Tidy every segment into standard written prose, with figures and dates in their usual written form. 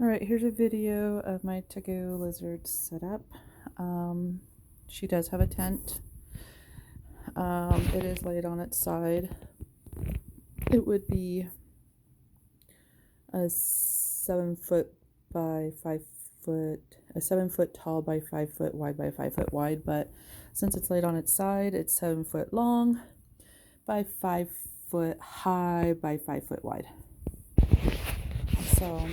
Alright, here's a video of my Tegu lizard setup. She does have a tent. It is laid on its side. It would be a 7 foot by 5 foot, a 7 foot tall by 5 foot wide by 5 foot wide, but since it's laid on its side, it's 7 foot long by 5 foot high by 5 foot wide. So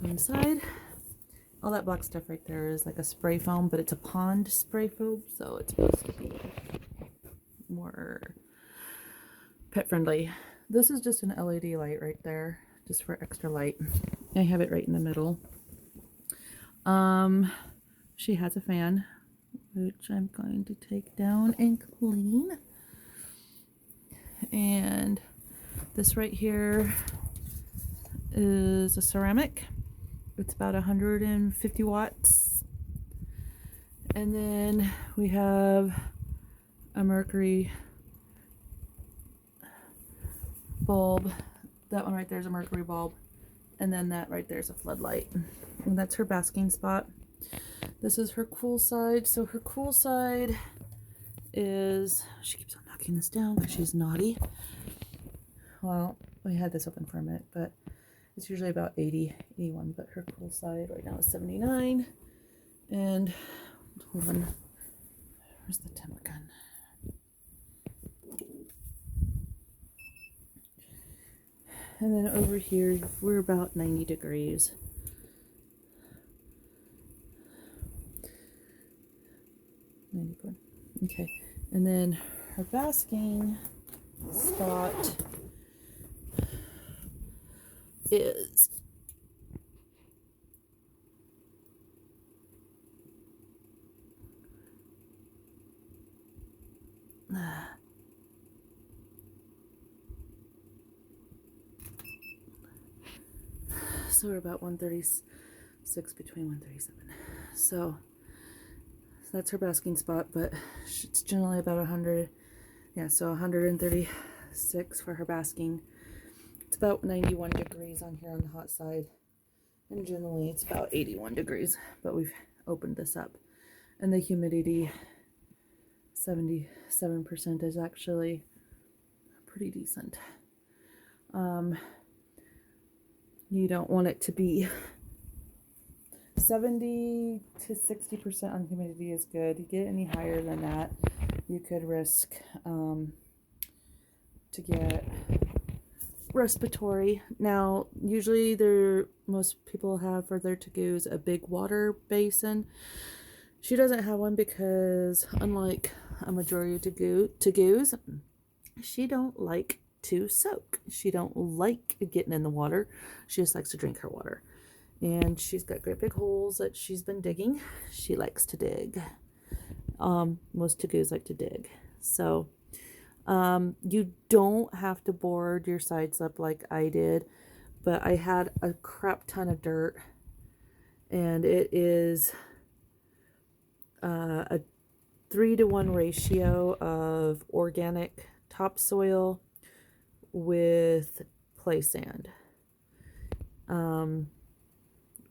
inside, all that black stuff right there is like a spray foam, but it's a pond spray foam, so it's supposed to be more pet friendly. This is just an LED light right there, just for extra light. I have it right in the middle. She has a fan, which I'm going to take down and clean. And this right here is a ceramic. It's about 150 watts. And then we have a mercury bulb. That one right there is a mercury bulb. And then that right there is a floodlight. And that's her basking spot. This is her cool side. So her cool side is, she keeps on knocking this down because she's naughty. Well, we had this open for a minute, but it's usually about 80, 81, but her cool side right now is 79. And hold on, where's the temp gun? And then over here, we're about 90 degrees. Okay, and then her basking spot is so we're about 136, between 137. So that's her basking spot, but it's generally about 100. Yeah, so 136 for her basking. It's about 91 degrees on here on the hot side, and generally it's about 81 degrees, but we've opened this up. And the humidity, 77%, is actually pretty decent. You don't want it to be 70 to 60% on humidity is good. You get any higher than that, you could risk to get respiratory. Now, usually most people have for their Tegus a big water basin. She doesn't have one because, unlike a majority of Tegus, she don't like to soak. She don't like getting in the water. She just likes to drink her water. And she's got great big holes that she's been digging. She likes to dig. Most Tegus like to dig. So you don't have to board your sides up like I did, but I had a crap ton of dirt, and it is a 3-to-1 ratio of organic topsoil with play sand,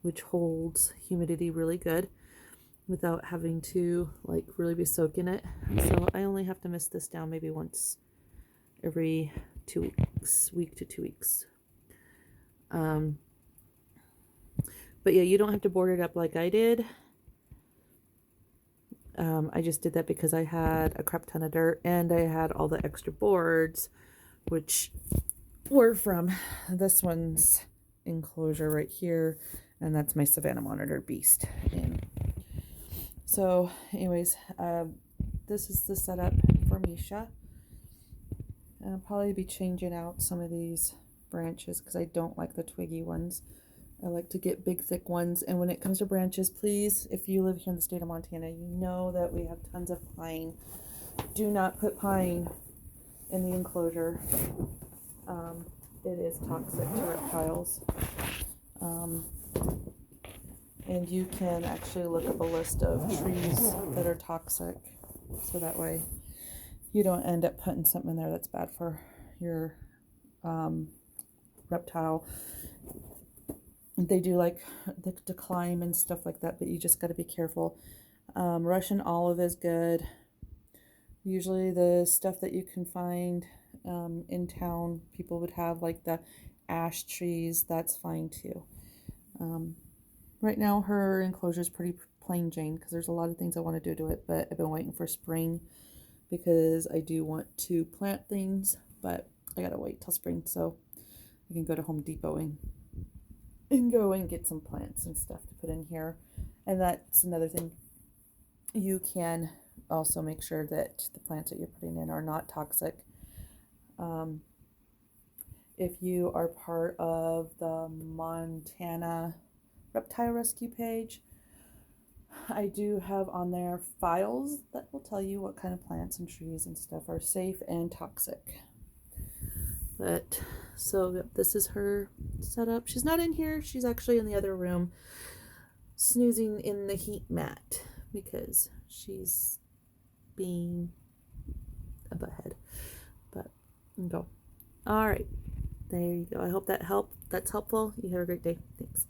which holds humidity really good without having to like really be soaking it. So I only have to mist this down maybe once every 2 weeks, week to 2 weeks. But yeah, you don't have to board it up like I did. I just did that because I had a crap ton of dirt, and I had all the extra boards, which were from this one's enclosure right here, and that's my Savannah Monitor Beast. And so anyways, this is the setup for Misha. I'll probably be changing out some of these branches because I don't like the twiggy ones. I like to get big thick ones. And when it comes to branches, please, if you live here in the state of Montana, you know that we have tons of pine. Do not put pine in the enclosure. It is toxic to reptiles. And you can actually look up a list of trees that are toxic, so that way you don't end up putting something in there that's bad for your reptile. They do like to climb and stuff like that, but you just got to be careful. Russian olive is good. Usually the stuff that you can find in town, people would have like the ash trees. That's fine too. Right now her enclosure is pretty plain Jane because there's a lot of things I want to do to it, but I've been waiting for spring because I do want to plant things, but I gotta wait till spring so I can go to Home Depot and go and get some plants and stuff to put in here. And that's another thing. You can also make sure that the plants that you're putting in are not toxic. If you are part of the Montana Reptile Rescue page, I do have on there files that will tell you what kind of plants and trees and stuff are safe and toxic. But so this is her setup. She's not in here. She's actually in the other room snoozing in the heat mat because she's being a butthead. But go. All right. There you go. I hope that helped. That's helpful. You have a great day. Thanks.